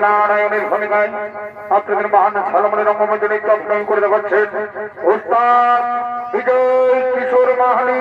নারায়ণের ভূমিকায় আপনাদের মহান সালমনের রঙ্গমঞ্চনে অভিনয় করে দেখাচ্ছেন ওস্তাদ বিজয় কিশোর মাহালি।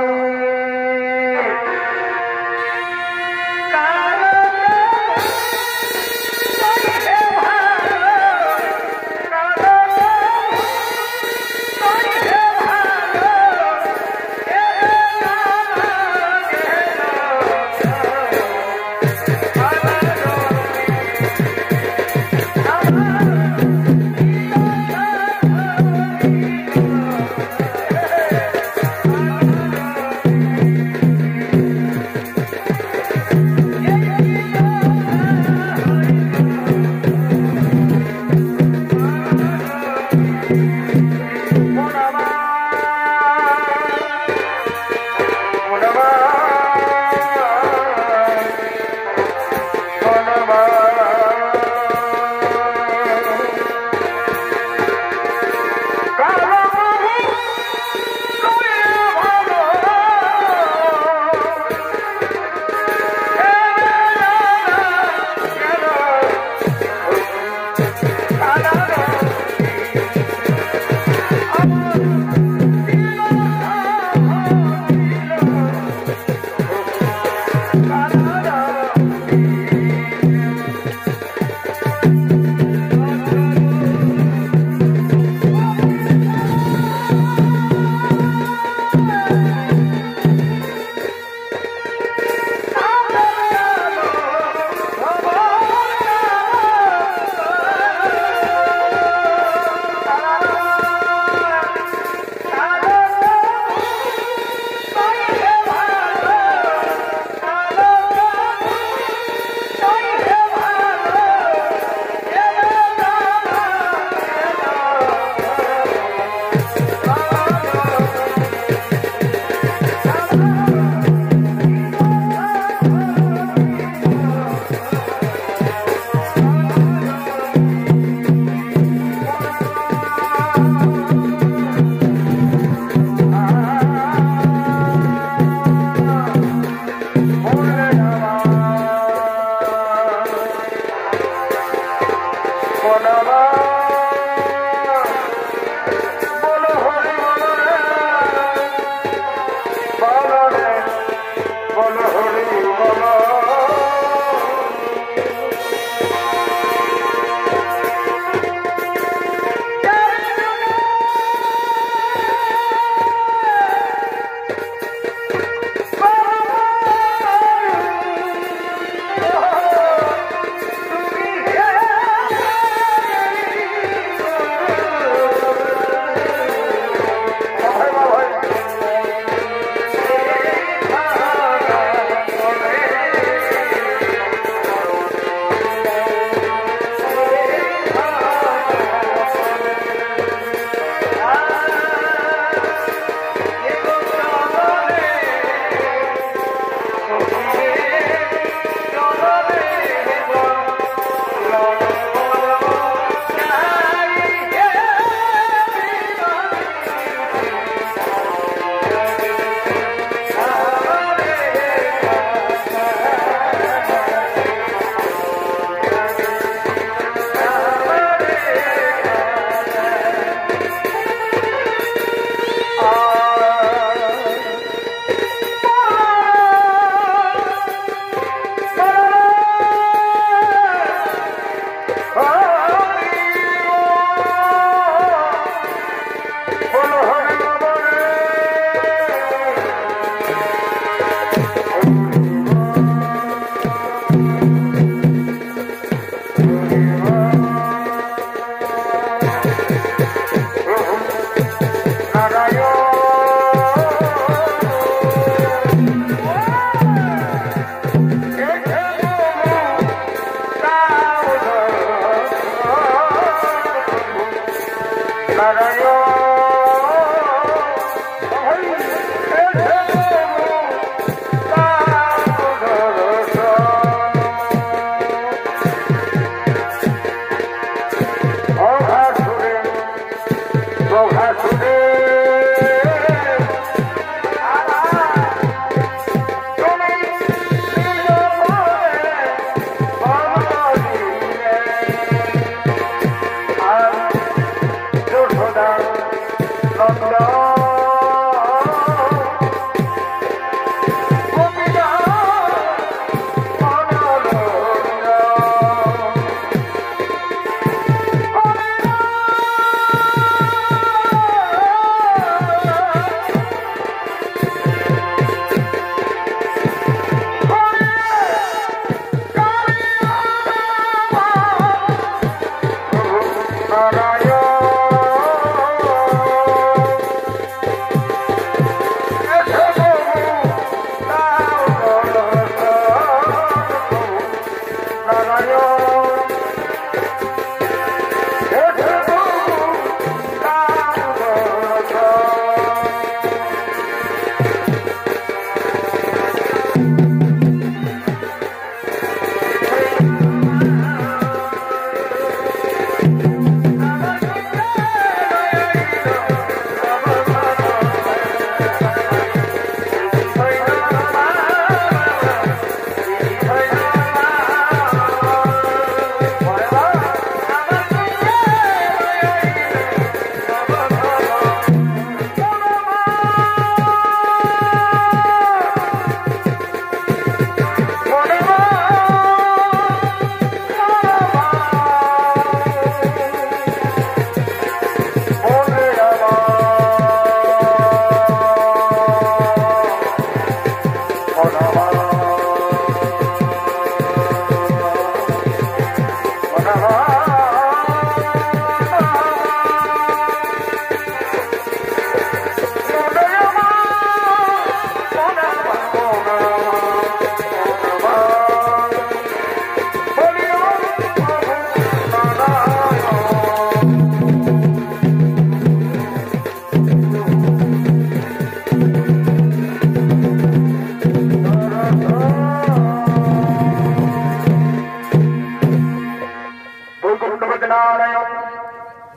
বৈকুণ্ঠপতি নারায়ণ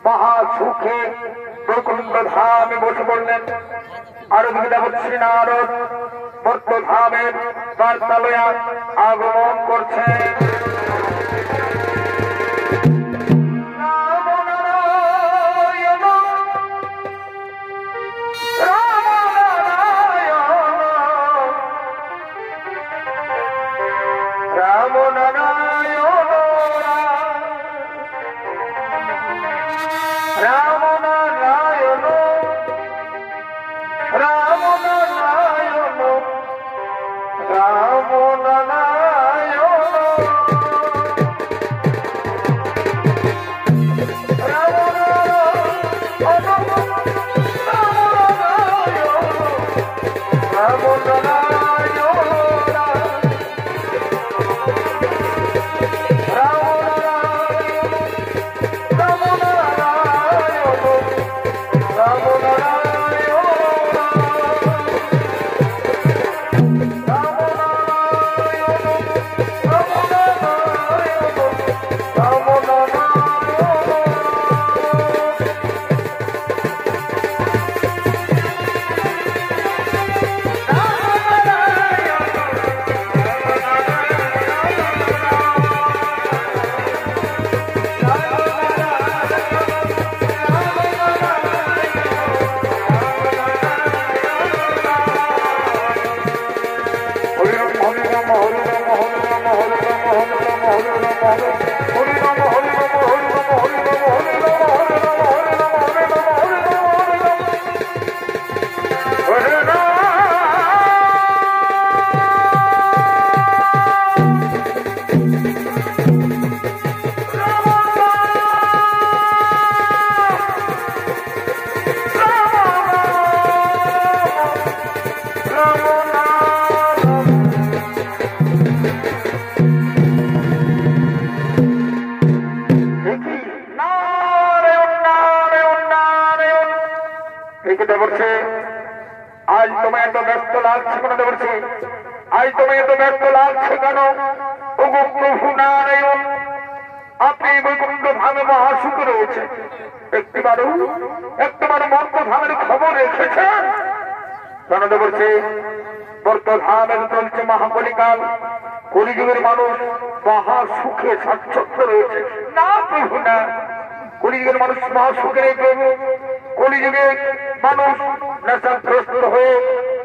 মহা সুখে বৈকুণ্ঠ ধামে বসে পড়লেন। আরো দিকে দেবশ্রী নারদ মর্ত ধামের বার্তা লইয়া আগমন করছেন। आज तुम्हें तो व्यस्त लागছে কেন দেবর্ষি आज तुम्हें तो व्यस्त লাগছে কেন ওগো প্রভু নারায়ণ আপনি বৈকুণ্ঠ ধামে মহাসুখে রয়েছে একটিবার মর্ত ধামের খবর রেখেছেন কেন দেবর্ষি মর্ত ধামের চলছে মহাকলিকাল কলিযুগের মানুষ মহাসুখে স্বাচ্ছন্দ্য রয়েছে না প্রভু না কলিযুগের মানুষ মহাসুখে নেই প্রভু কলিযুগে মানুষ নেশাগ্রস্ত হয়ে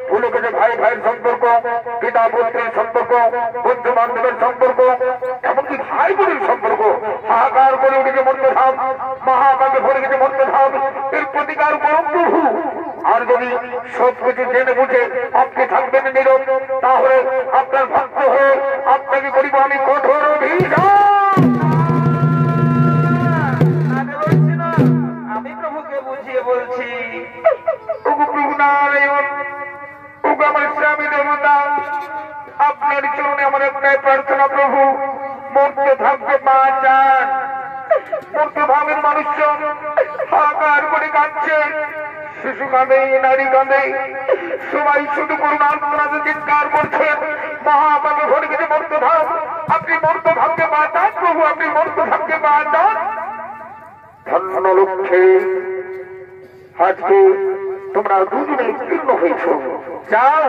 ভুলে গেছে ভাই ভাইয়ের সম্পর্ক পিতা পুত্রের সম্পর্ক বন্ধু বান্ধবের সম্পর্ক এমনকি ভাই বোনের সম্পর্ক হাহাকার করে উঠেছে মর্তধাম মহাভাগে ভরে গেছে মর্তধাম এর প্রতিকার করুন প্রভু আর যদি সবকিছু জেনে বুঝে আপনি থাকবেন নীরব তাহলে আপনার ভক্ত হয়ে আপনাকে করিব আমি কঠোর অভিযান বলছি নারায়ণ আমার স্বামী দেবতা আপনার চরণে আমার একটাই প্রার্থনা প্রভু মর্ত ধামকে বাঁচান মর্ত ধামের মানুষজন হাহাকার করে কাঁদছে শিশু কাঁদে নারী কাঁদে সবাই শুধু করুণার্থনাথে চিৎকার করছেন মহাপাপে ভরে গেছে মর্ত ধাম আপনি মর্ত ধামকে বাঁচান প্রভু আপনি মর্ত ধামকে বাঁচান ধন্য লক্ষ্যে আজকে তোমরা দুজনে উত্তীর্ণ হয়েছ যাও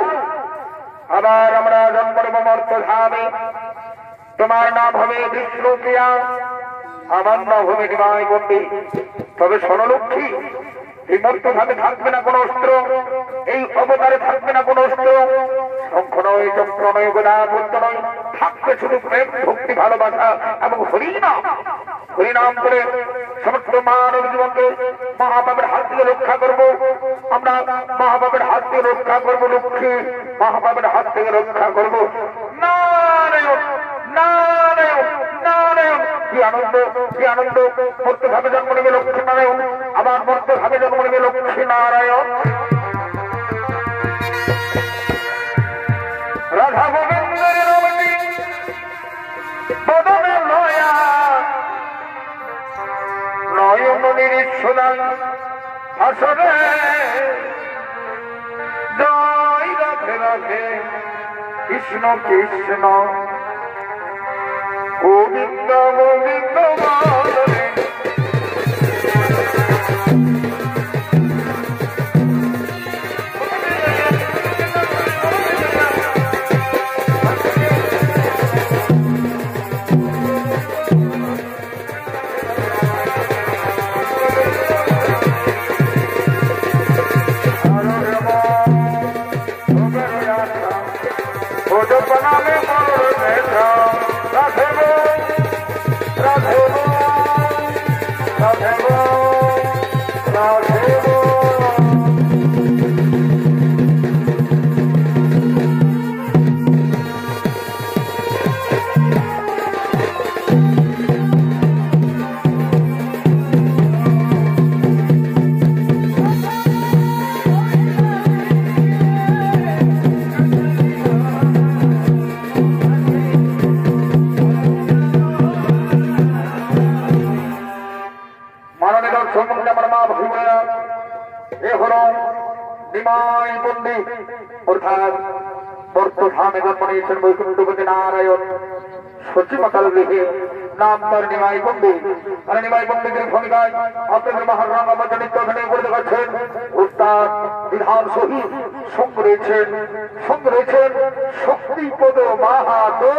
আবার আমরা জন্ম নেব মর্ত ধামে তোমার নাম হবে বিষ্ণুপ্রিয়া আমার নাম হবে নিমাই বন্দী তবে স্বর্ণলক্ষ্মী এই মর্ত ধামে থাকবে না কোন অস্ত্র এই অবতারে থাকবে না কোন অস্ত্র শঙ্খ নয় চক্র নয় গোদা বন্ধ নয় থাকবে শুধু প্রেম ভক্তি ভালোবাসা এবং হরিনাম করে সমস্ত মানব জীবনকে মহাপাপের হাত থেকে রক্ষা করব আমরা মহাপাপের হাত থেকে রক্ষা করবো লক্ষ্মী মহাপাপের হাত থেকে রক্ষা করবো নারায়ণ নারায়ণ নারায়ণ কি আনন্দ মর্ত ভাবে জন্ম নেবে লক্ষ্মী নারায়ণ আবার মর্ত ভাবে জন্ম নেবে লক্ষ্মী নারায়ণ রাধা গোবিন্দের রমণী বদনে লয়া নয়ন নিরীক্ষদান আসরে জয় রাধে রাধে কৃষ্ণ কৃষ্ণ গোবিন্দ গোবিন্দ অর্থাৎ বর্তধামে জন্ম নিয়েছেন বৈকুণ্ঠপতি নারায়ণ সচিবকাল গৃহে নাম তার নিমাই পণ্ডিত। আর নিমাই পণ্ডিতের ভূমিকায় আপনাদের মহারাঙ্গা নৃত্য অভিনয় করে দেখাচ্ছেন উস্তাদ বিধান সহিত। সঙ্গ রয়েছেন শক্তিপদ মাহাতো।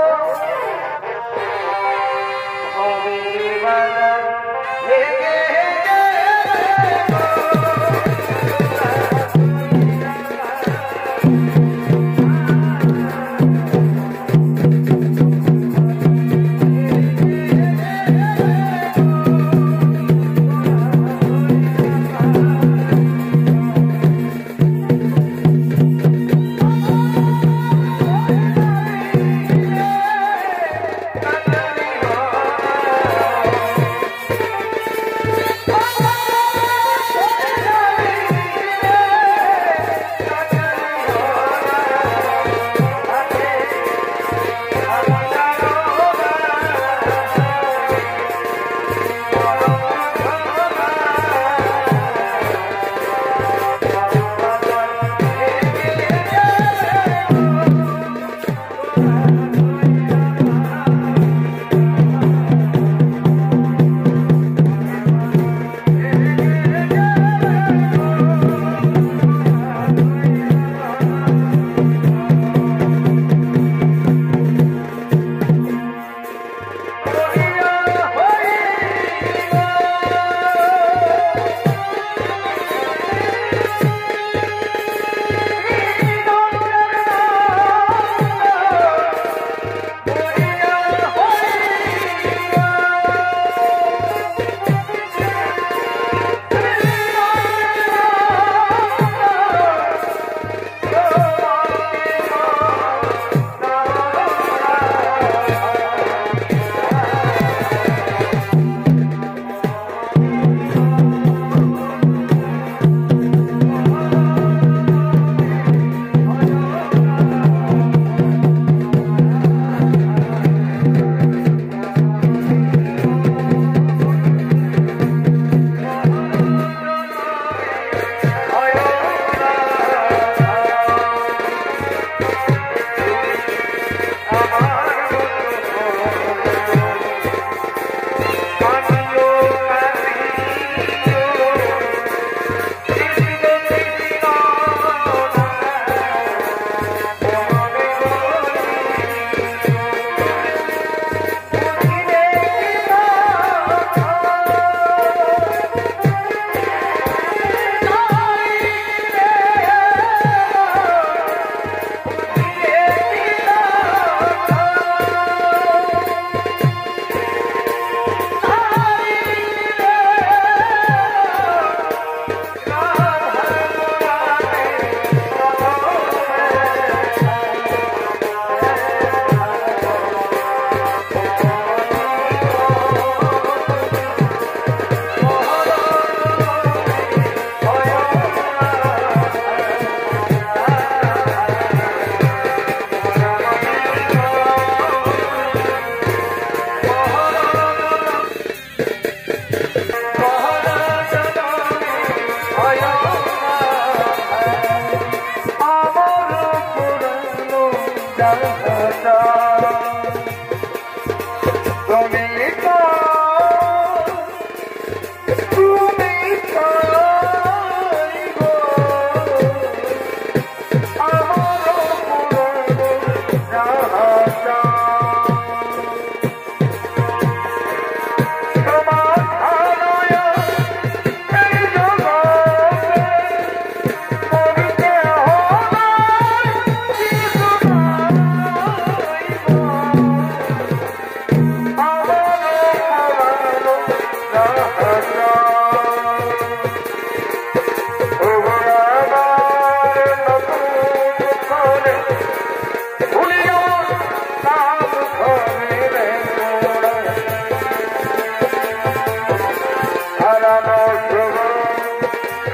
হারানো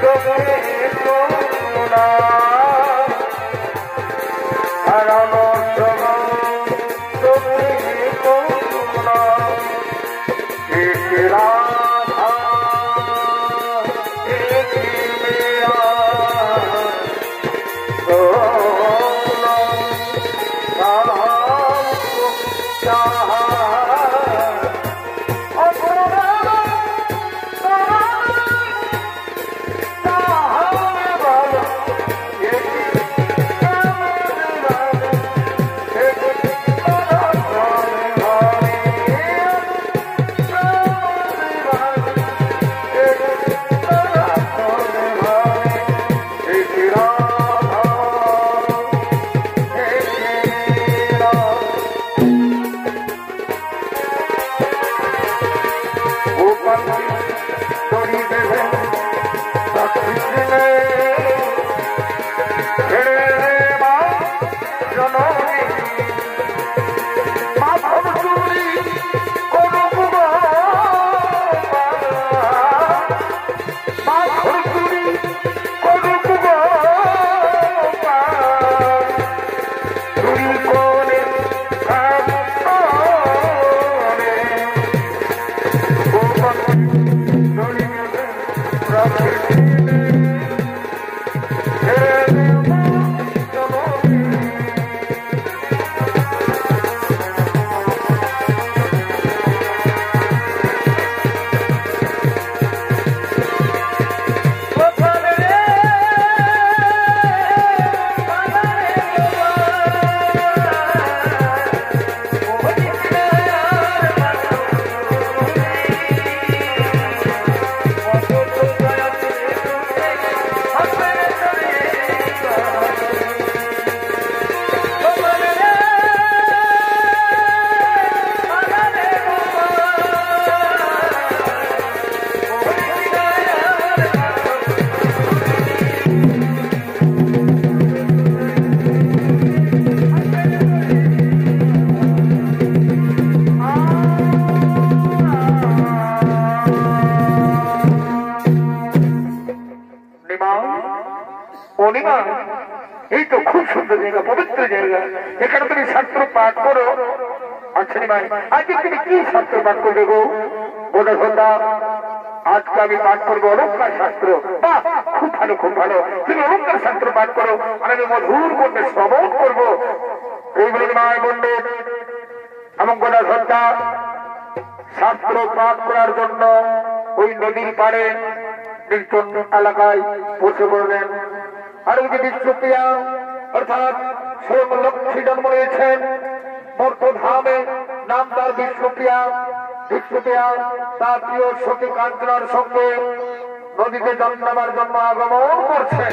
তুমি করুণা হারানো তুমি করুণা রাধা এই তো খুব সুন্দর জায়গা, পবিত্র জায়গা, এখানে তুমি শাস্ত্র পাঠ করো। আচ্ছা নিমাই, আজকে তুমি কি শাস্ত্র পাঠ করবে গো? বোধা সন্ধ্যা আজকে আমি পাঠ করবো অলঙ্কার শাস্ত্র। বাহ, খুব ভালো, খুব ভালো, তুমি অলঙ্কার শাস্ত্র পাঠ করো, আমি মধুর করতে শ্রবণ করবো। এইগুলি নিমাই বললে এমন বোধা সন্ধ্যা শাস্ত্র পাঠ করার জন্য ওই নদীর পাড়ে নির্জন এলাকায় বসে পড়লেন। আর ওই যে বিষ্ণুপ্রিয়া অর্থাৎ স্বয়ং লক্ষ্মী জন্ম নিয়েছেন মর্তধামে, নাম তার বিষ্ণুপ্রিয়া। বিষ্ণুপ্রিয়া তার প্রিয় সখী কাঞ্চনার সঙ্গে নদীতে জল নেবার জন্য আগমন করছেন।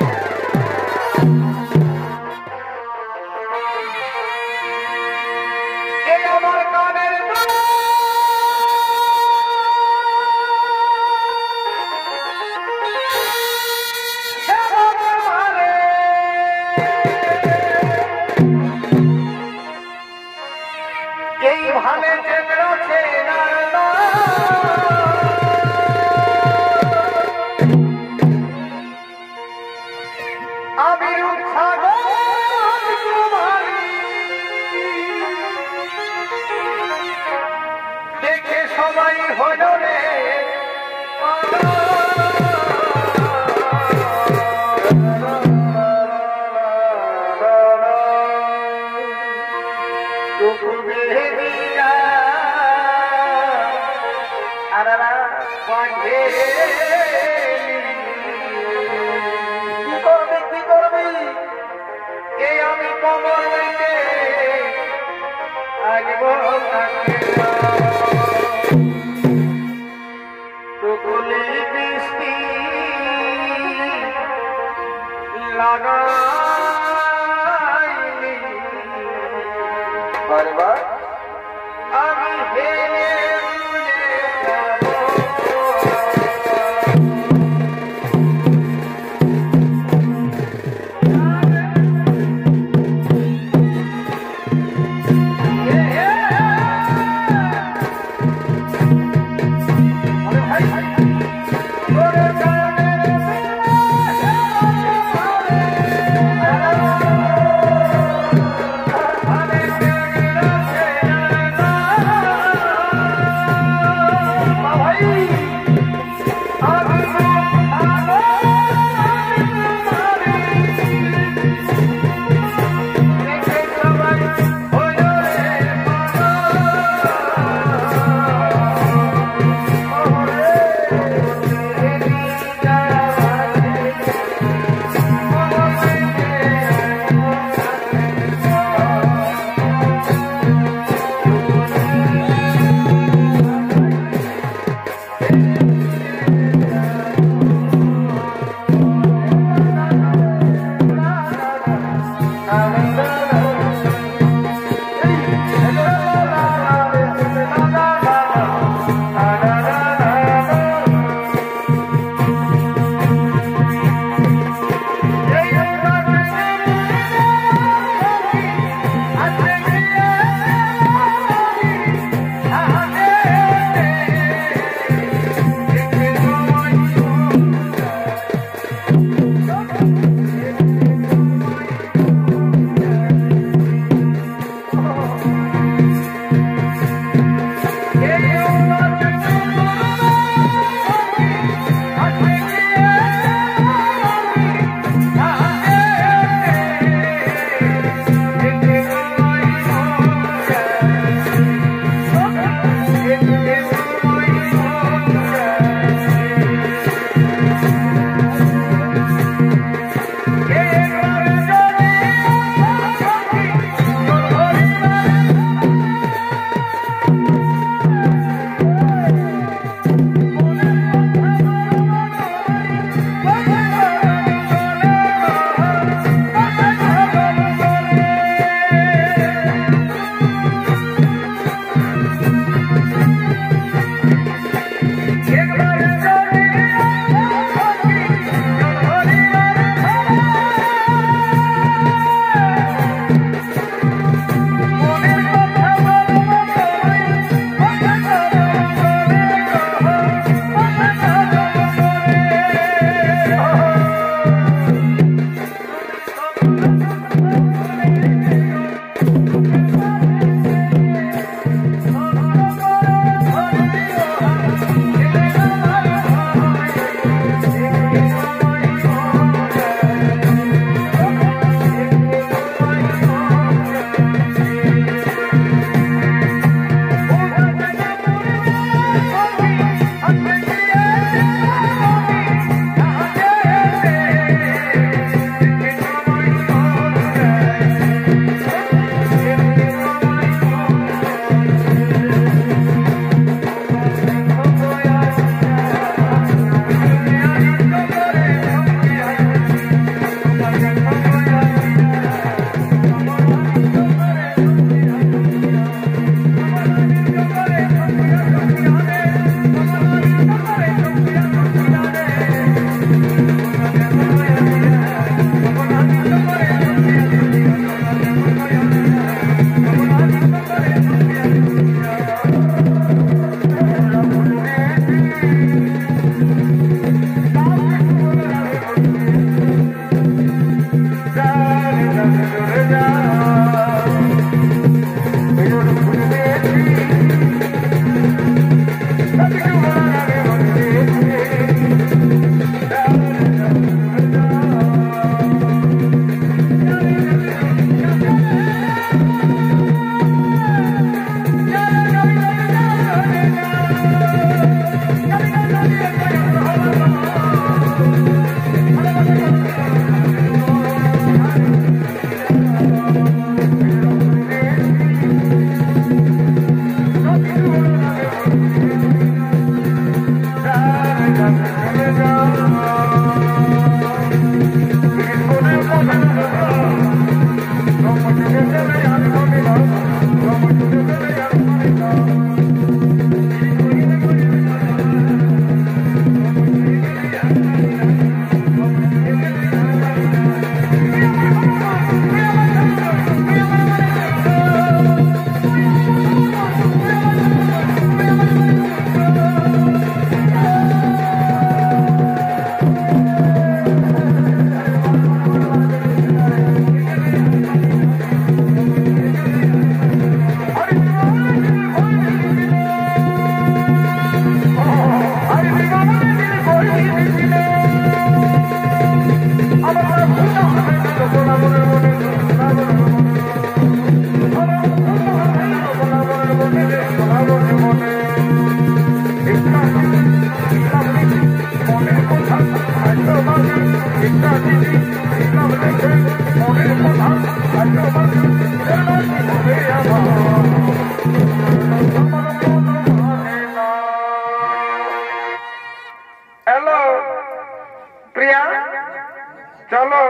চলো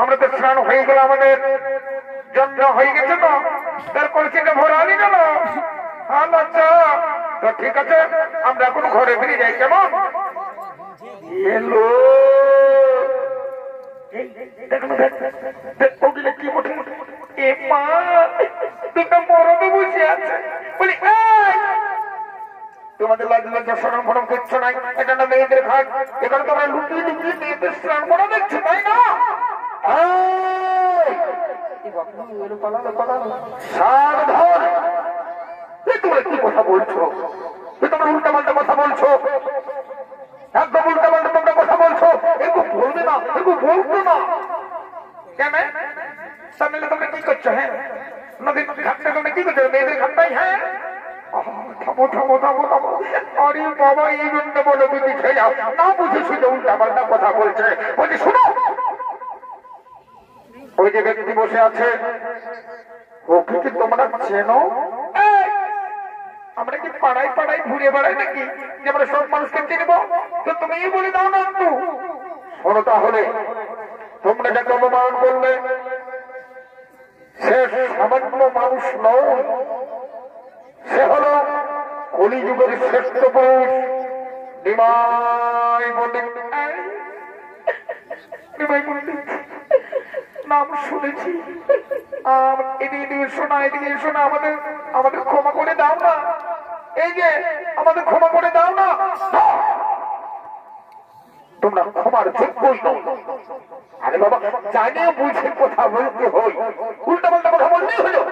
আমরা তো স্নান হয়ে গেল, আমাদের জন্য হয়ে গেছে তো, তার কলসিটা ভরালি গেল। আচ্ছা তো ঠিক আছে, আমরা এখন ঘরে ফিরে যাই। কেমন এলো কি মোটে এ মা দুটো মরদে বসে আছে। বলি তোমাদের লজ্জা শরম ফরম করছো না, এটা না মেয়েদের ঘাট, এখানে তোমরা লুকিয়ে লুকিয়ে মেয়েদের স্নান করা দেখছো, তাই না? তোমরা কি কথা বলছো? তোমরা উল্টা পাল্টা কথা বলছো, একদম উল্টা পাল্টা তোমরা কথা বলছো। একটু বলবে না, একটু বলবে না কেন? সামনে তোমরা কি করছো? হ্যাঁ নদীর ঘাটটা তোমরা কি করছো? মেয়েদের ঘাটটাই। হ্যাঁ থামো থামো থামো থামো। আরে বাবা এই জন্য বলো তুমি খেয়ে যাও না, বুঝে শুনে উল্টা পাল্টা কথা বলছে। বলছি শোনো, ওই যে ব্যক্তি বসে আছে ওকে কি তোমরা চেনো? আমরা কি পাড়ায় পাড়ায় ঘুরে বেড়াই নাকি যে আমরা সব মানুষকে চিনবো? তো তুমি বলে দাও না একটু। শোনো তাহলে, তোমরা যাকে অপমান করলে সে সামান্য মানুষ নয়, সে হল কলিযুগের শ্রেষ্ঠ পুরুষ নিমাই পণ্ডিত। নিমাই পণ্ডিত নাম শুনেছি। এদিকে শোনা, এদিকে শোনা, আমাদের ক্ষমা করে দাও না। এই যে আমাদের ক্ষমা করে দাও না। তোমরা ক্ষমার যোগ্যই নও। আরে বাবা জানিয়ে বুঝে কথা বলতে হয়, উল্টা পাল্টা কথা বললেই হলো।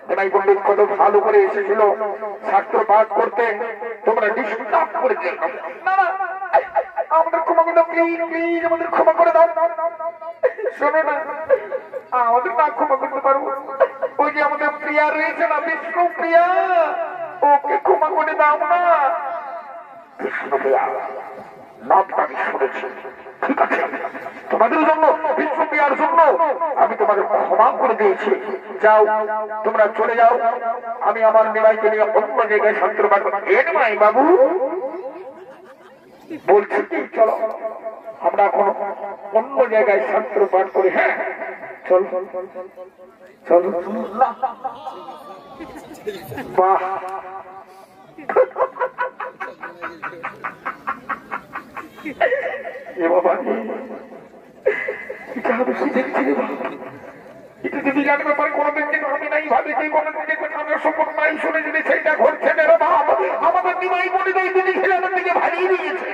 নিমাই পণ্ডিত কত ভালো করে এসেছিল শাস্ত্র পাঠ করতে, তোমরা ডিস্টার্ব করে দিও না। না আমাদের ক্ষমা করে দাও, প্লিজ প্লিজ আমাদের ক্ষমা করে দাও। শোনো না, আমাদের না ক্ষমা করতে পারবো, ওই যে আমাদের প্রিয়া রয়েছে না, বিষ্ণু প্রিয়া, ওকে ক্ষমা করে দাও না। বিষ্ণুপ্রিয়া নামটা আমি শুনেছি। ঠিক আছে, তোমাদের জন্য, বিষ্ণুপ্রিয়ার জন্য আমি তোমাদের ক্ষমা করে দিয়েছি। যাও, তোমরা চলে যাও। আমি আমার নিমাইকে নিয়ে অন্য জায়গায় শান্তি পাবো। এ নিমাই বাবু বলছি কি, চলো আমরা এখন অন্য জায়গায় শাস্ত্র পাঠ করি। হ্যাঁ চল চল। বাহ, এ বাবা এটা আমি কি দেখছি রে বাবা, এটা তো বিরাট ব্যাপার। কোনোদিন কিন্তু আমি নাই ভাবিছি, কোনোদিন কিন্তু আমি সম্পর্ক নাই শুনে যদি সেইটা ঘটছে না রে বাবা। আমাদের নিমাই মনে হয় দুটি ছেলেদের দিকে ভারিয়ে দিয়েছে।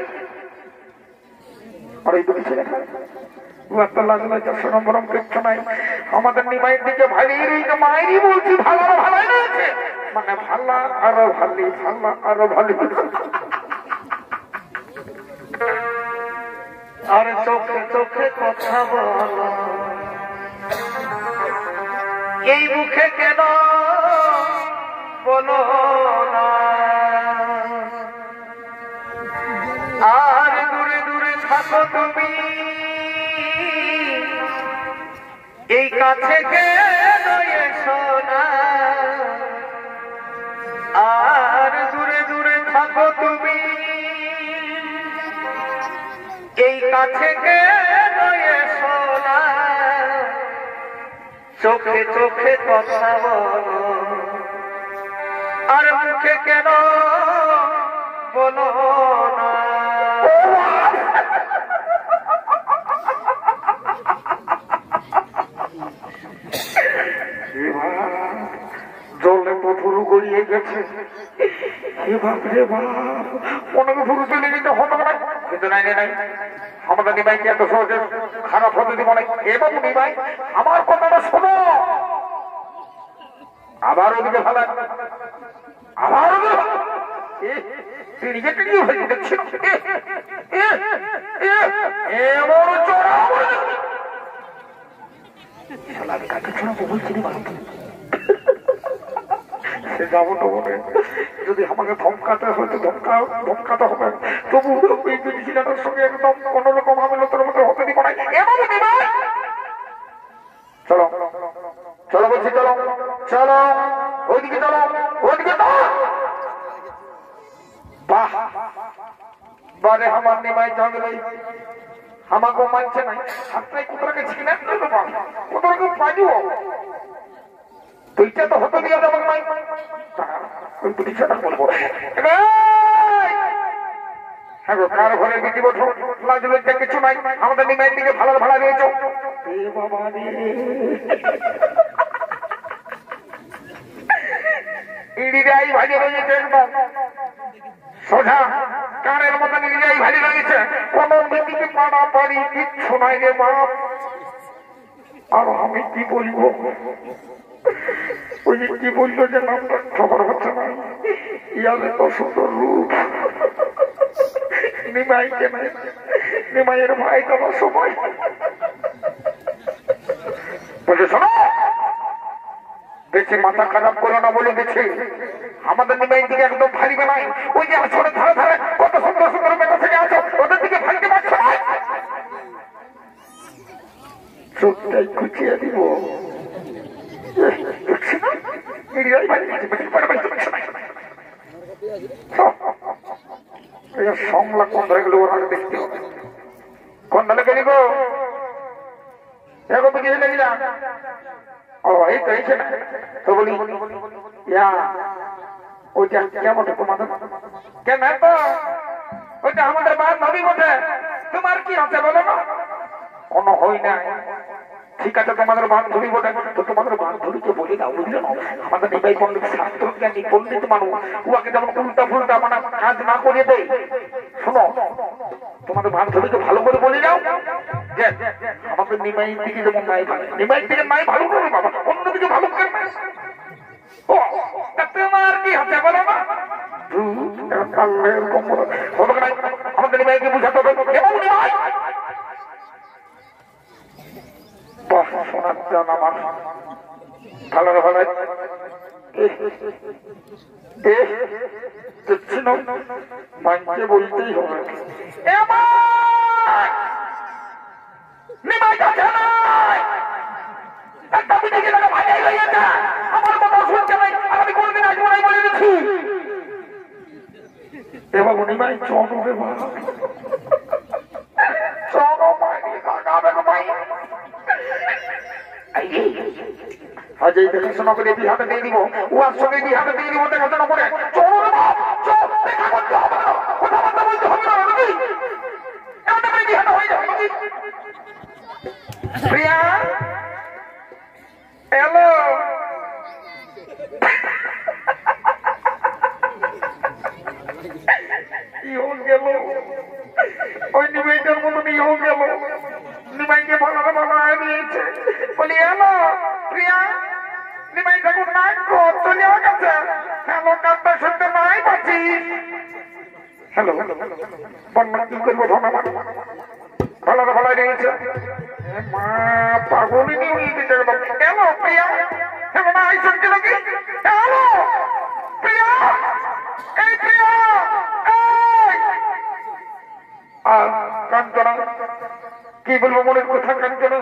আর এই দুটি ছেলে আমাদের নিমাইয়ের দিকে ভালিয়ে রয়েছে। মায়েরই বলছি ভালো ভালাই রয়েছে, মানে ভাল্লা আরো ভালি, ভাল্লা আরো ভালি। আর চোখে চোখে কথা বলো, এই মুখে কেন বলো না? আর দূরে দূরে থাকো তুমি, এই কাছে কেন এসো না? আর দূরে দূরে থাকো তুমি, এই কাছে কেন এসো না? চোখে চোখে কথা বলো, আর মুখে কেন বলো না? জলে পুরু গড়িয়ে গেছে। অনেক পুরু চলে গেছে, হতো না কিন্তু নাই নাই, আমাদের নিমাইকে এত সহজে খারাপ হতে দিব না। এবং নিমাই আমার কথাটা শোনো, আবার ওদিকে ভালো, আবার দেখছি এমন চড়া আমি কাকে ছড়াবো বলছি সে যাবো তো বলে, যদি আমাকে ধমকাতে হয়তো ধমকাতে হবে, তবু ওই ছেলেটার সঙ্গে একদম কোনোরকম আমি নতুন মতো হতে দিব না। চলো চলো বলছি, চলো চলো ওইদিকে, চলো ওইদিকে। বাহ বারে আমার নিমাই জঙ্গলে আমাকেও মানছে নাই। হাতটাই কোথাকে ছিলেন কোথাকে পাইব, তুইটা তো হতে দিয়ে যাবার নাই। ওই পুলিশটা বলবো, হ্যাঁ গো কার ঘরে বিধি বসো লাগলে কিছু নাই, আমাদের নিমাইয়ের দিকে ভালো ভাড়া দিয়েছ। বাবা ইডিরাই ভাজে রয়েছে একদম সোজা কানের মতন, ইডিরাই ভাজে রয়েছে। কোন দিকে পাড়া পাড়ি কিচ্ছু নাই রে বাপ। আর আমি কি বলবো, ওই যে কি বললো যে নামটা খবর হচ্ছে না, ইয়ার এত সুন্দর রূপ। নিমাইকে নাই, নিমাইয়ের ভাই দেওয়ার সময় বলছে শোনো, দেখছি মাথা খারাপ করো না বলে দেখছি আমাদের নিমাইয়ের দিকে একদম ফারিবে নাই। ওই যে আসলে ধারে ধারে কত সুন্দর সুন্দর মেটা থেকে আসো, ওদের দিকে ফারিতে পারছো না, চোখটাই খুঁচিয়ে দিব। সংলা কোন ধরে গেল ওরা দেখতে হবে, কোন ধরে গেলি গো এগো বিজয় লেগে যা। ও এই তো এই না তো বলি ওইটা কেমন তোমাদের কেন তো ওইটা আমাদের বান্ধবী বটে, তোমার কি আছে বলো না? কোনো হই না, ঠিক আছে তোমাদের বান্ধবী বটে, তো তোমাদের বান্ধবীকে বলি না, বুঝলে না? আমাদের নিবাই পণ্ডিত শাস্ত্রজ্ঞানী পণ্ডিত মানুষ, উহাকে যেমন উল্টা ফুলটা মানে কাজ না করিয়ে দেয়। শোনো, তোমাদের বান্ধবীকে ভালো করে বলি নাও যে আমাদের নিমাইয়ের দিকে যেমন নাই ভালো, নিমাইয়ের দিকে নাই ভালো করে বাবা, অন্যদিকে ভালো করে। ও তোমার কি হাতে বলো না? আমাদের নিমাইকে বুঝাতে হবে শোনার জন্য আমার ভালো ভালো দেখছি না মাইকে বলতেই হবে আমার কথা শুনছে নাই আমি কোনদিন আসবো নাই বলে দিচ্ছি এবার উনি ভাই চনবে আজ এই দেখাশোনা করে বিহাতে দিয়ে দিব উহার সঙ্গে বিহাতে দিয়ে দিব দেখাশোনা করে কথাবার্তা বলতে হবে না এমন করে বিহাতে হয়ে যাবে প্রিয়া হ্যালো গেল ওই নিমাইটার মতন ইও গেল নিমাইকে ভালো ভালো দিয়েছে বলি হ্যালো প্রিয়া নিমাই ঠাকুর নাই চলে গেছে হ্যালো কাজটা শুনতে নাই পাচ্ছি হ্যালো বন্যা কি করবো ধন্যবাদ ভালো ভালো দিয়েছে মা পাগলি নিয়ে উড়িয়ে দিতে গেল হ্যালো প্রিয়া হ্যালো না এই শুনছে নাকি হ্যালো প্রিয়া এই প্রিয়া কাঞ্চনা কি বলবো মনের কথা কাঞ্চনা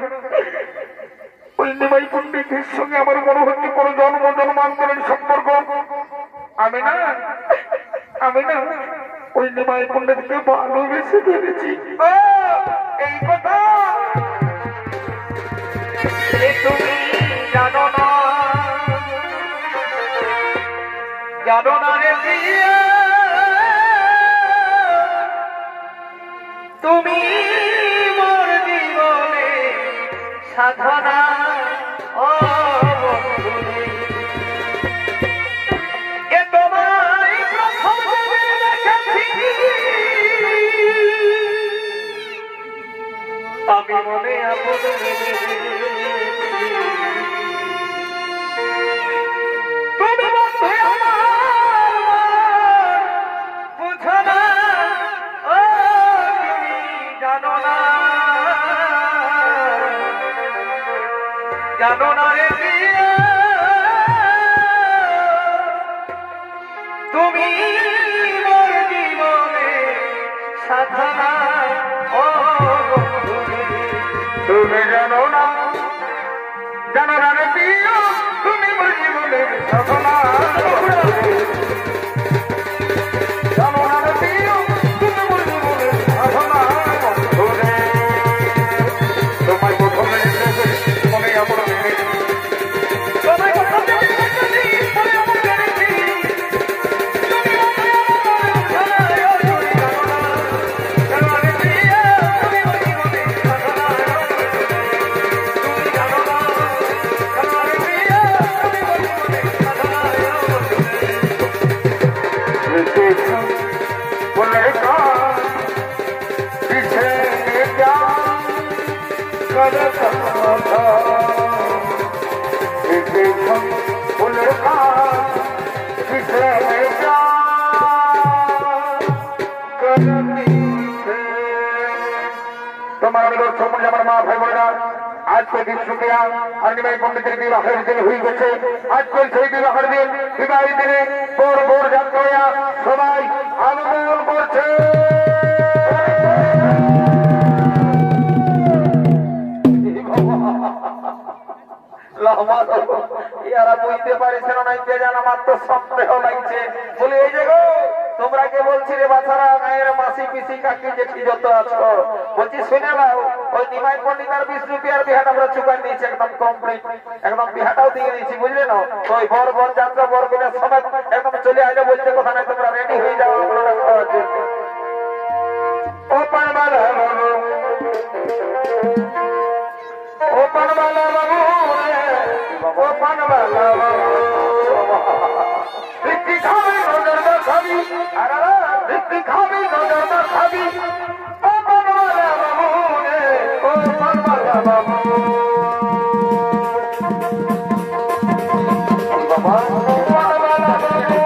ওই নিমাই পণ্ডিতের সঙ্গে আমার মনে হচ্ছে কোনো জন্মান্তরের সম্পর্ক আমি না ওই নিমাই পণ্ডিতকে ভালোবেসে ফেলেছি এই কথা তুমি জানো না রে প্রিয়া তুমি মোর জীবনে সাধনা ও এ তোমায় প্রথম দেখেছি আমি মনে আপন তুমি বন্ধু আমার বুঝো না জানো না রে তুমি মোর জীবনে সাধনা ও তুমি জানো না রে প্রিয়া তুমি মোর জীবনে সাধনা জানো না রে প্রিয়া তুমি মোর জীবনে সাধনা তোমায় প্রথমে মনে আমার আমার মা ভাই বোনেরা আজকে বিষ্ণুপ্রিয়া আর নিমাই পণ্ডিতের বিবাহের দিন হয়ে গেছে আজকে সেই বিবাহের দিন বিবাহের দিনে বোর যাত্রা সবাই আলোচনা করছে ইয়ারা বুঝতে পারছে না কে যেন আমার তো সন্দেহ লাগছে বলে এই যে গো তোমরা কে বলছি রে বাছারা গায়ের মাসি পিসি কাকি জেঠি যত আছো বলছি শুনে নাও ওই নিমাই পণ্ডিত আর বিষ্ণুপ্রিয়ার বিহাটা আমরা চুকান দিয়েছি একদম কমপ্লিট একদম বিহাটাও দিয়ে দিয়েছি বুঝলে না তো ওই বর যাত্রা বর বিনা সবাই একদম চলে আইলে বলতে কথা নাই তোমরা রেডি হয়ে যাও আমরা খাওয়ার জন্য ও পানবালা বাবু ও পানবালা বাবু ও পানবালা বাবু ভিত্তি খাবি নজরদার খাবি আর ভিত্তি খাবি নজরদার খাবি ও পানবালা বাবু ও পানবালা বাবু বাবা পানবালা বাবু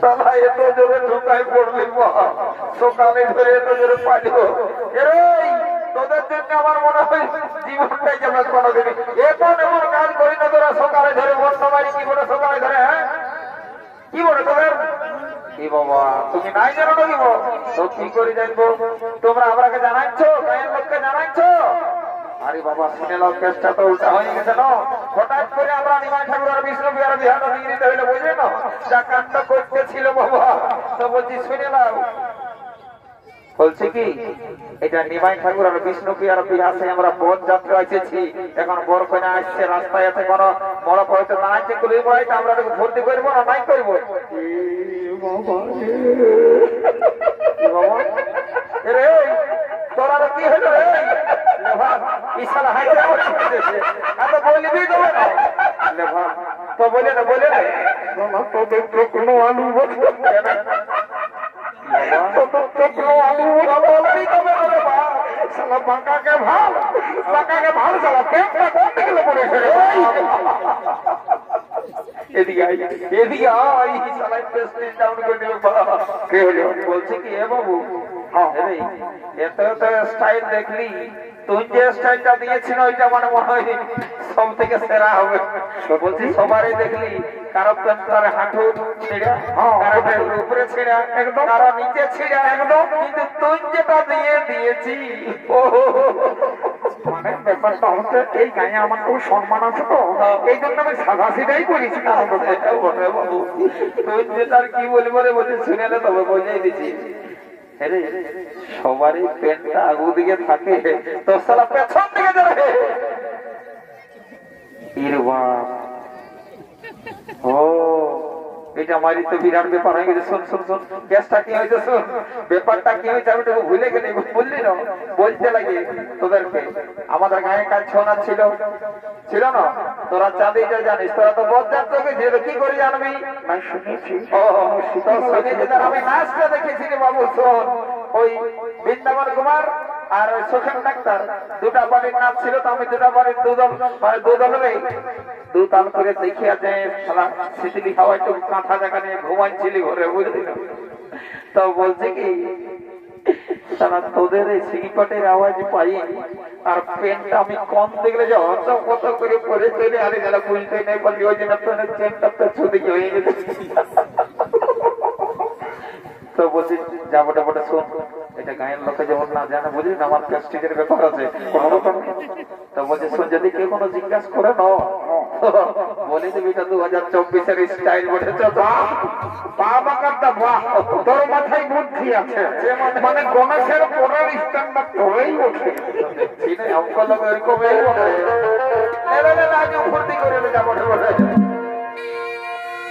সালা এত জোরে ঢুকায় পড়লি সকালে ধরে এত জোরে পাইল তোদের জন্য আমার মনে হয় জীবনটাই যাবে কোনোদিন এখন এমন কাজ করি না তোরা সকালে ধরে বর্তমানে কি বলে সকালে ধরে হ্যাঁ কি বলে তোদের কি বাবা তুমি নাই জানো নাকি তো কি করে জানবো তোমরা আমরাকে জানাচ্ছ গায়ের লোককে জানাচ্ছ আরে বাবা শুনে নাও কেসটা তো উল্টা হয়ে গেছে না হঠাৎ করে আমরা নিমাই ঠাকুর আর বিষ্ণু বিহার বিহার নিয়ে নিতে হইলে বুঝলে না যা কাণ্ড করতেছিল বাবা তো বলছি শুনে নাও বলছি কি এটা নিমাই ঠাকুর আর বিষ্ণু বিহার বিহাসে আমরা পথ যাত্রা এসেছি এখন বড় কন্যা আসছে রাস্তায় আছে কোনো বড় পড়তে দাঁড়াচ্ছে কুলি পড়াইতে আমরা ভর্তি করবো না নাই করবো রে তোরা কি হলো রে ইশারা হাইতে এত বলবি দেবে না তো বলে না তোদের তো কোনো আলু বাঁকাকে ভালো চালা পেটটা করতে গেলে পড়েছে এদিকে এদিকে বলছি কি এ বাবু এত স্টাইল দেখলি তুই যে স্টাইলটা দিয়েছিল ওইটা মানে মনে হয় সব থেকে সেরা হবে বলছি সবারই দেখলি কারো প্যান্টার হাঁটু ছিঁড়া কারো প্যান্টের উপরে ছিঁড়া একদম কারো নিচে ছিঁড়া একদম কিন্তু তুই যেটা দিয়েছি মানে ব্যাপারটা হচ্ছে এই গায়ে আমার খুব সম্মান আছে তো এই জন্য আমি সাদা সিধাই করেছি বাবু তুই যেটা আর কি বলবো রে বলছি শুনে না তবে বোঝাই দিচ্ছি সবারই পেনটা আগু দিকে থাকে তো সালা পেছন দিকে যাবে ও এটা মারি তো বিরাট ব্যাপার হয়ে গেছে শোন শোন শোন গ্যাসটা কি হয়েছে শোন ব্যাপারটা কি হয়েছে আমি তো ভুলে গেলি বললি না বলতে লাগে তোদেরকে আমাদের গায়ে কাজ ছোনা ছিল না তোরা চাঁদিটা জানিস তোরা তো বরযাত্রা গেছিস কি করে জানবি না শুনেছি আমি নাচটা দেখেছি রে বাবু শোন ওই বৃন্দাবন কুমার আর ওই সুখেন ডাক্তার দুটা বাড়ির নাচ ছিল তো আমি দুটা বাড়ির দুতাল করে দেখি আছে সারা শীতলি হাওয়ায় তো কাঁথা জায়গা নিয়ে ঘুমাইছিলি ঘরে বুঝলি তো বলছে কি সারা তোদের এই সিঁড়িপাটের আওয়াজ পাই আর পেনটা আমি কম দেখলে যে অত কত করে পরে চলে আরে যারা বুঝতে নেই পারলি ওই জন্য পেনের চেনটা তো ছুটি হয়ে গেছে তো বলছি যাবো টাবোটা শোন এটা গায়ের লোকে যেমন না জানে বুঝলি না আমার প্লাস্টিকের ব্যাপার আছে তো বলছি শোন যদি কেউ কোনো জিজ্ঞাসা করে না বলে দিবি এটা 2024-এর স্টাইল বলেছ তোর মাথায় বুদ্ধি আছে মানে গণেশের পরের স্ট্যান্ডার্ড ধরেই ওঠে অঙ্ক লোক এরকমই বলে আগে ফুর্তি করে যাবো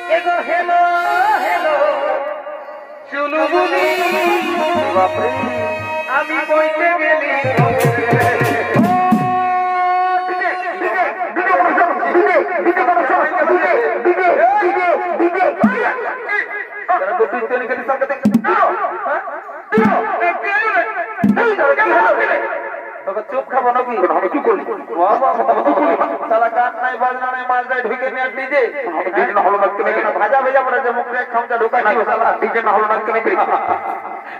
হেলো হেলো চুলবুলি আমি বইতে গেলি চুপ খাবো নাকি কি করলি সালা কাঠ নাই বাজনা নাই মাছ যায় ঢুকে নিয়ে ডিজে হলো ভাজা ভেজা পড়ে যে মুখে এক খামচা ঢুকাই দিবে সালা ডিজে না হলো নাকি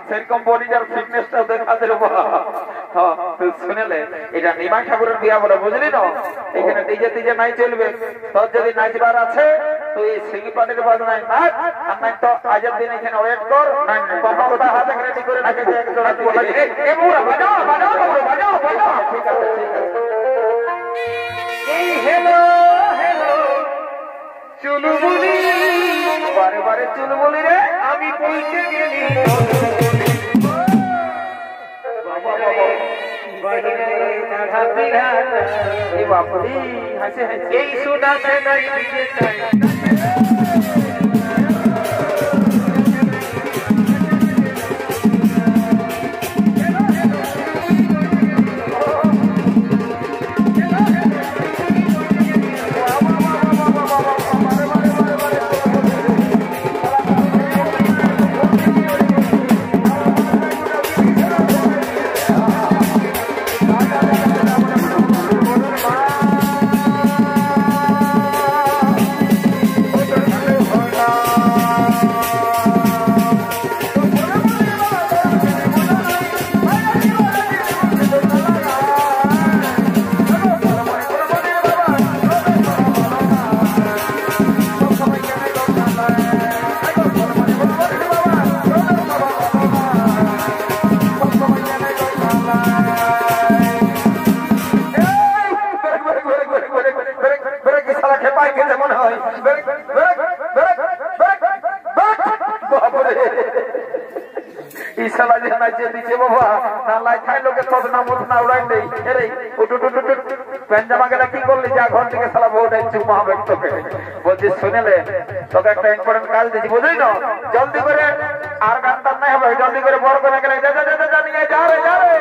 সেরকম বডিটার ফিটনেসটা দেখা দিল শুনেলে এটা নিমাই ঠাকুরের বিয়া বলে বুঝলি না এখানে ডিজে টিজে নাই চলবে তোর যদি নাচবার আছে তো এই সিঙ্গিপাটির বাজনায় নাচ আর নাই তো আজের দিন এখানে ওয়েট কর কথা হাতে রেডি করে নাচে এক জোড়া বাজাও বাজাও বাজাও বাজাও ঠিক আছে ঠিক আছে এই হেলো হেলো চুলবুলি বারে বারে চুলবুলি রে আমি পৌঁছে গেলি এই শোনাতে নাই ইশালা যে নাচে দিছে বাবা না লাই খাই লোকে তোর নাম না উড়াই দেই এরে উঠু টু টু পাঞ্জামা গেলে কি করলি যা ঘর থেকে সালা বউটাই চুমা হবে তোকে বলছি শুনেলে তোকে একটা ইম্পর্টেন্ট কাজ দিছি বুঝলি না জলদি করে আর গান টান নাই হবে জলদি করে বড় করে গেলে যা যা যা যা নিয়ে যা রে যা রে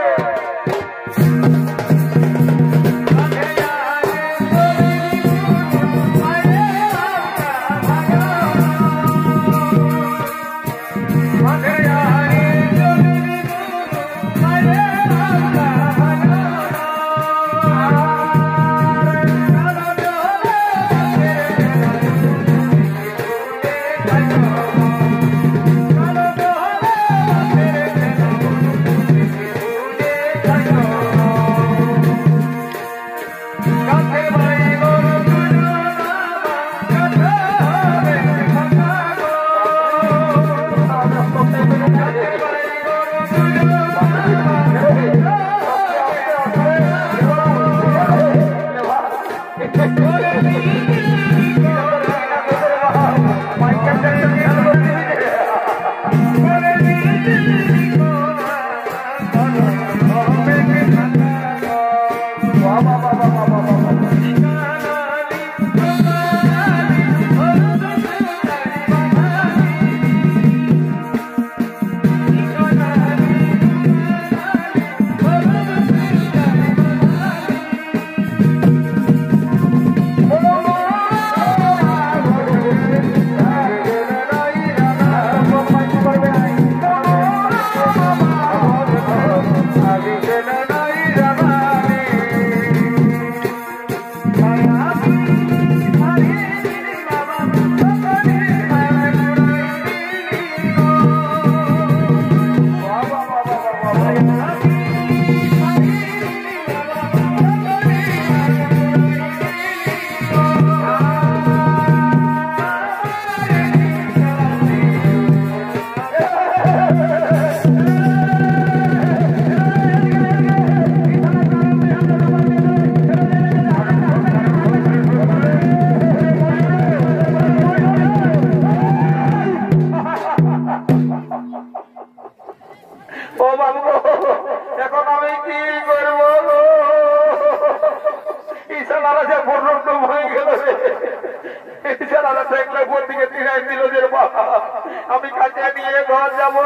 আমি কাছে নিয়ে ঘর যাবো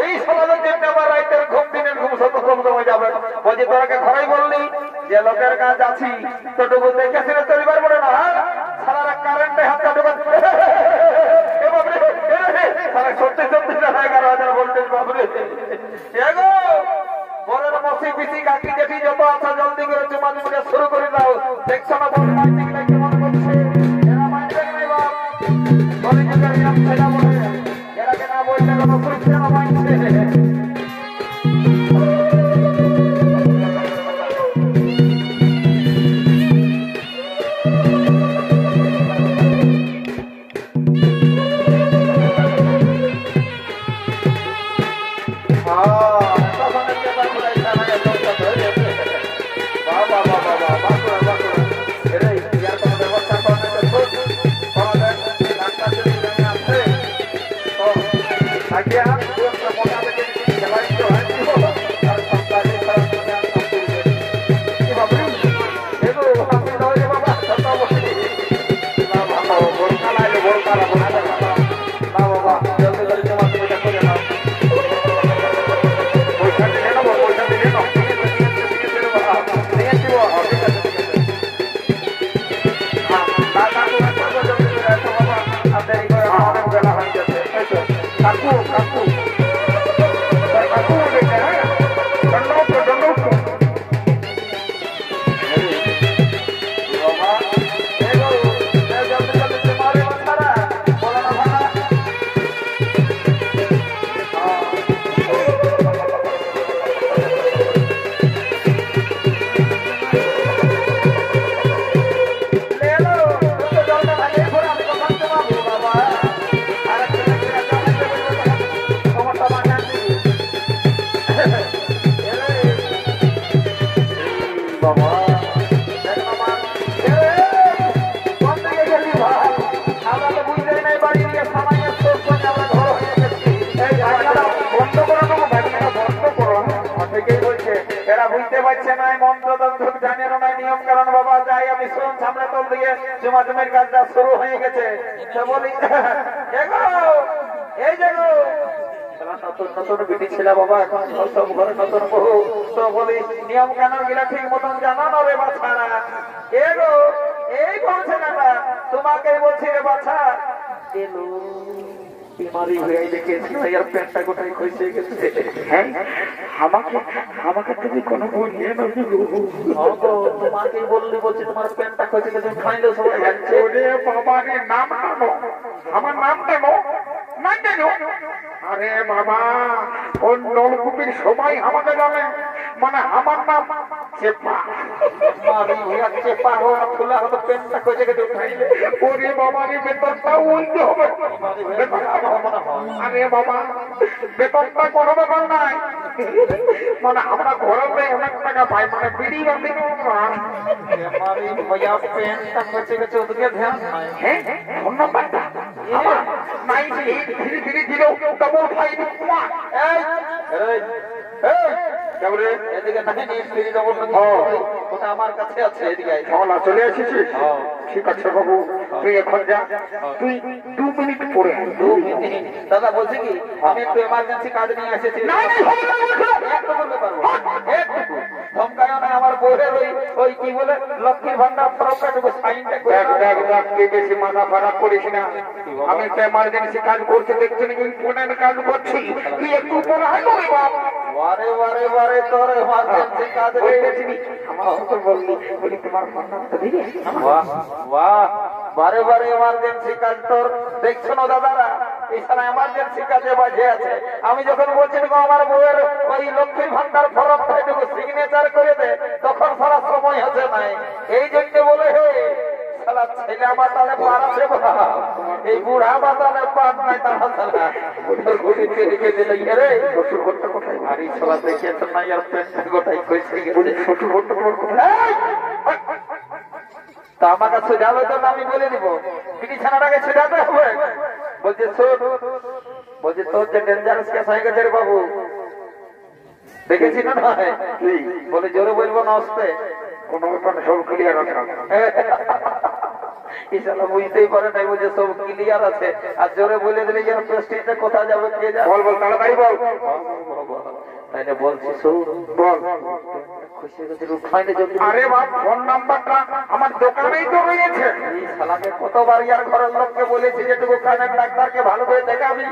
এই সমাজের জন্য আমার রাইতের ঘুম দিনের ঘুম সত্য কমে যাবে বলছি তোরাকে ঘরেই বললি যে লোকের কাজ আছি তোটুকু দেখে শুনে চলি পারবো না সারা কারেন্টে হাতটা ঢোকা সত্যি সত্যি 11,000 ভোল্টেজ বাবরে এগো বড়ের মসি পিসি কাকি জেঠি যত আশা জলদি করে চুমা চুমা শুরু করে দাও দেখছো না বড় মাইন্ডিং নাই কেমন করছে এরা মাইন্ডিং নাই বাপ বলে যে নাম ছেড়া বলে এরাকে না বললে কোনো সুরক্ষা না মাইন্ডে পারছে না মন্ত্র তন্ত্র জানে না নিয়ম কারণ বাবা যাই আমি শুন সামনে তোল দিয়ে জমা জমির কাজটা শুরু হয়ে গেছে তো বলি এগো এই দেখো নতুন নতুন বিটি ছিল বাবা এখন সব ঘরে নতুন বহু তো বলি নিয়ম কানুন গুলা ঠিক মতন জানো না রে বাছারা এগো এই বলছে না তোমাকে বলছি রে বাছা এলো বিমারি হয়ে দেখেছি আর পেটটা গোটাই খসে গেছে হ্যাঁ আমাকে তুমি কোনো বলিয়ে না তোমাকে বললি বলছি তোমার পেটটা খসে গেছে খাইলে সবাই ভাবছে ওরে বাবা রে নাম নামো আমার নাম নেবো না কেন আরে বাবা ওর নলকূপের সবাই আমাকে জানে মানে আমার নাম চেপা চেপা হওয়া খোলা হতো পেটটা খসে গেছে খাইলে ওরে বাবা রে বেতনটা উল্টে হবে আরে বাবা বেতনটা কোনো ব্যাপার নাই মানে আমরা ঘরে অনেক টাকা পাই মানে বিড়ি বাঁধি পেনটা খসে গেছে ওদিকে ধ্যান হ্যাঁ ধন্যবাদটা ধীরে ধীরে ধীরে ডবল ফাইভ আমার কাছে আছে চলে এসেছি ঠিক আছে বাবু তুই এখন যা তুই 2 মিনিট পরে দাদা বলছি কি আমি একটু এমার্জেন্সি কাজ নিয়ে এসেছি ধমকায় না আমার বউয়ের ওই কি বলে লক্ষ্মীর ভান্ডার বেশি মাথা খারাপ করিস না আমি একটা এমার্জেন্সি কাজ করছি দেখছি নাকি ফোনের কাজ করছি তুই একটু উপরে হাঁটো রে বাপ বারে বারে বারে তোর এমার্জেন্সি কাজ করেছিলি আমার তো বলি তোমার ফোন নাম্বার দিবি বাহ বাহ বারে বারে এমার্জেন্সি কাজ তোর দেখছো না দাদারা এছাড়া এমার্জেন্সি কাজে বাজে আছে আমি যখন বলছি আমার বউয়ের ওই লক্ষ্মীর ভান্ডার ফর্মটা একটু সিগনেচার করে দে তখন সারা সময় আছে নাই এই জন্য বলে হে শালা ছেলে মাতালে পার আছে এই বুড়া মাতালে পার নাই তারা শালা ঘুরে ফিরে দিলে রে শ্বশুর ঘরটা কোথায় আরে শালা দেখেছ না ইয়ার পেটটা গোটাই কইছে গেছে শ্বশুর ঘরটা কোথায় তা আমার কাছে যাবে তো আমি বলে দিব বিছানাটাকে ছেড়াতে হবে বলছে বলছে তোর যে ডেঞ্জারাস কেস হয়ে গেছে রে বাবু দেখেছি না বলে জোরে বলবো না আসতে কোনো ব্যাপার সব ক্লিয়ার আছে ইশালা বুঝতেই পারে নাই বুঝে সব ক্লিয়ার আছে আর জোরে বলে দিলে যেন প্রেস্টিজটা কোথায় যাবে কে যাবে বল বল তাড়াতাড়ি বল তাইলে বলছি বল আরে বাপ ফোন নাম্বারটা আমার দোকানেই তো রয়েছে এই শালাকে কতবার ইয়ার ঘরের লোককে বলেছি যেটুকু কানের ডাক্তারকে ভালো করে দেখাবি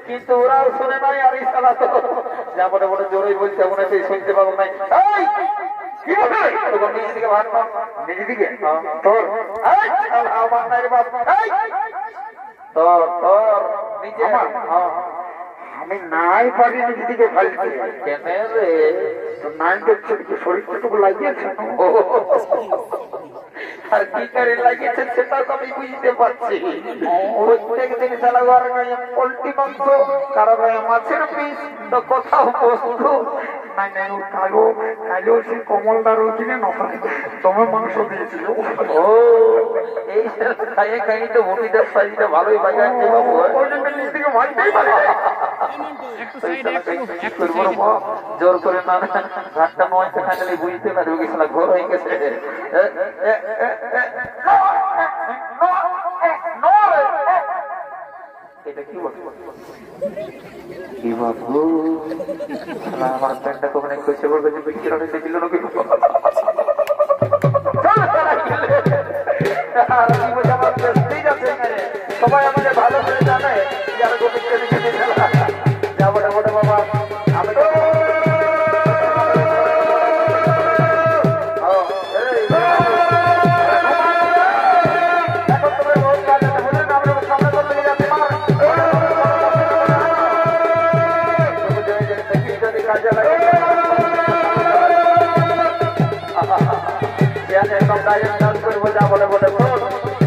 কিন্তু ওরাও শুনে নাই আর এই শালা তো যা বলে বলে জোরেই বলছে মনে হচ্ছে শুনতে পাবো নাই কি বলে নিজে দিকে ভাগ নিজে দিকে তোর আমার নাই রে বাপ তোর নিজে আমি নাই পারি নিজে দিকে ফালছি কেন রে নাই দেখছে শরীরটুকু লাগিয়েছে আর কি করে লাগিয়েছে সেটা তো আমি বুঝতে পারছি প্রত্যেক দিন সালা ঘর পোল্ট্রি মাংস কারো মাছের পিস তো কোথাও বস্তু নাই নাই কালো সে কমলদার ওইখানে নখানে তোমার মাংস দিয়েছিল ও এই খাইয়ে খাইয়ে তো ভূমিদার সাইজটা ভালোই বাজাচ্ছে বাবু ওই জন্য নিজ থেকে মারতেই পারে জোর করে না ঘাটটা নয় খাইলে বুঝতে পারবে গেছিল ঘর হয়ে গেছে এটা কি বলবো কি বাবু আমার প্যান্টটা কখনো খুশি বলবে যে বিক্রি অনেক দিল না কিন্তু সবাই আমাদের ভালো করে জানে যারা গোবিন্দকে দিকে যাবো বাবা আমি তো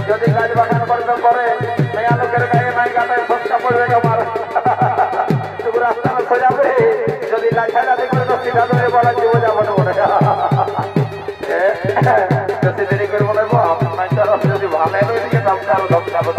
যদি কাজ বাগান করতে পারে মেয়া লোকের গায়ে নাই গাটায় সস্তা পড়বে আমার রাস্তা সোজাবে যদি লাঠালাঠি করে তো সিধা ধরে বলা জীব যাবো না মনে বেশি দেরি করে বলে আপনার যদি ভালো দিকে দামটা আরো ধমকাবো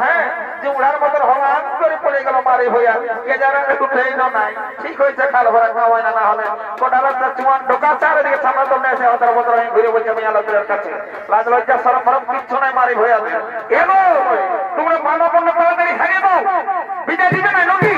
হ্যাঁ যে উড়ার মতন হলাম করে পড়ে গেল মারি হইয়া কে যারা উঠেই নাই ঠিক হয়েছে খাল ভরা খাওয়াই না হলে গোটা রাস্তা চুয়ান ঢোকা চারিদিকে সামনে তোমরা এসে হাজার বছর আমি ঘুরে বলছি আমি আলোচনার কাছে লাজ লজ্জা সরম ফরম কিচ্ছু নাই মারি হইয়া কেন তোমরা মানব অন্য তাড়াতাড়ি হারিয়ে দাও বিদায় দিবে না নাকি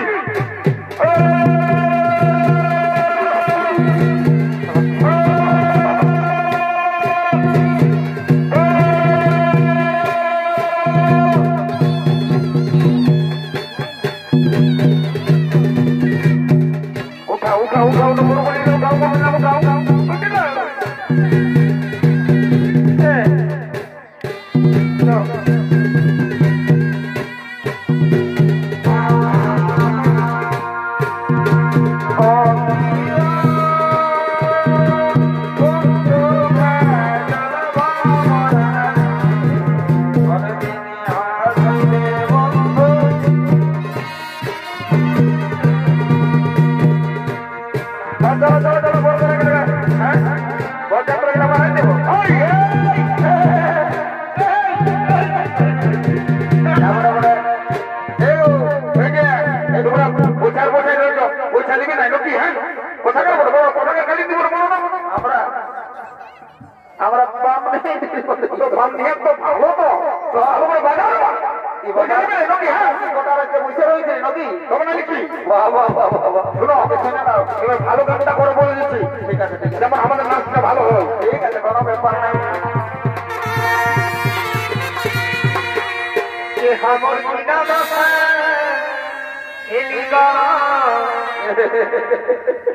ভালো কাজটা করে বলে দিচ্ছি ঠিক আছে যেমন আমাদের নাচটা ভালো হয় ঠিক আছে কোনো ব্যাপার নাই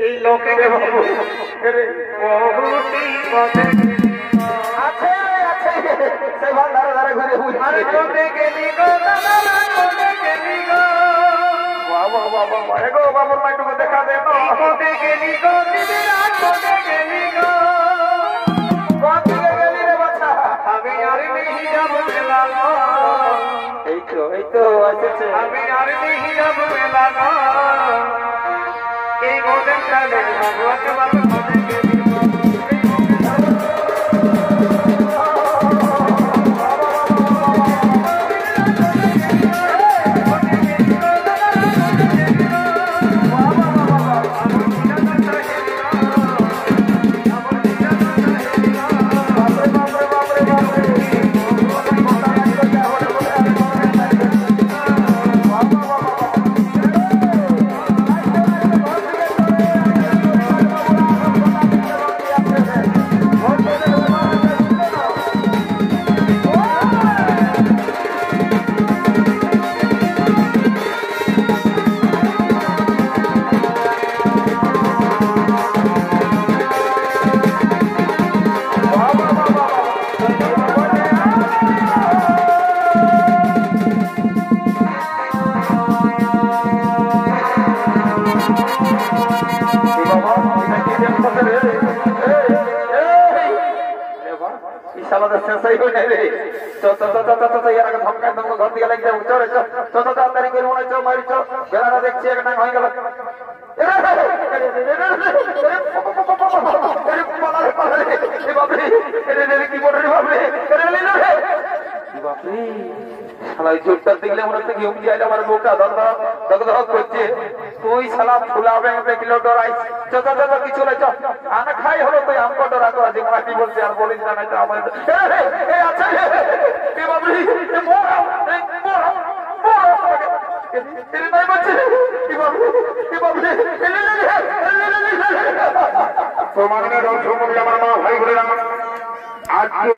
এই লোকের আছে আছে সেই ভাগ ধারে ধারে ঘুরে বুঝে গেলি গো গেলি গো বাবা বাবা এগো বাবার মাইটুকু দেখা দে না কোতে গেলি গো দিদি রাত কোতে গেলি গো কোতে গেলি রে বাচ্চা আমি আর नहीं যাব লাগা এই তো আছে আমি আর नहीं যাব লাগা এই গোদের কালে ভগবান বাবা কোতে গেলি দেখছি একটা হয়ে গেল কি বলে জোরটা দেখলে মনে হচ্ছে ঘুম দিয়ে আমার মুখটা দগদগ করছে তুই সালাম ফুলাবে কিলো ডরাই যত কিছু নাই আনা খাই হলো তুই আমको ডরা করা যে মাটি বলছে আর বলিস না তো আমার আচ্ছা তোমার আমার মা ভাই বলে আজ